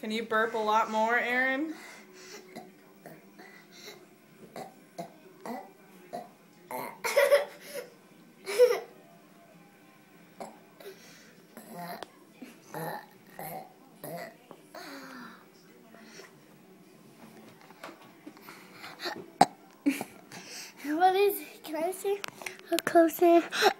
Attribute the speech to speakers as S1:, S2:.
S1: Can you burp a lot more, Aaron?
S2: What is it? Can I see how close it is?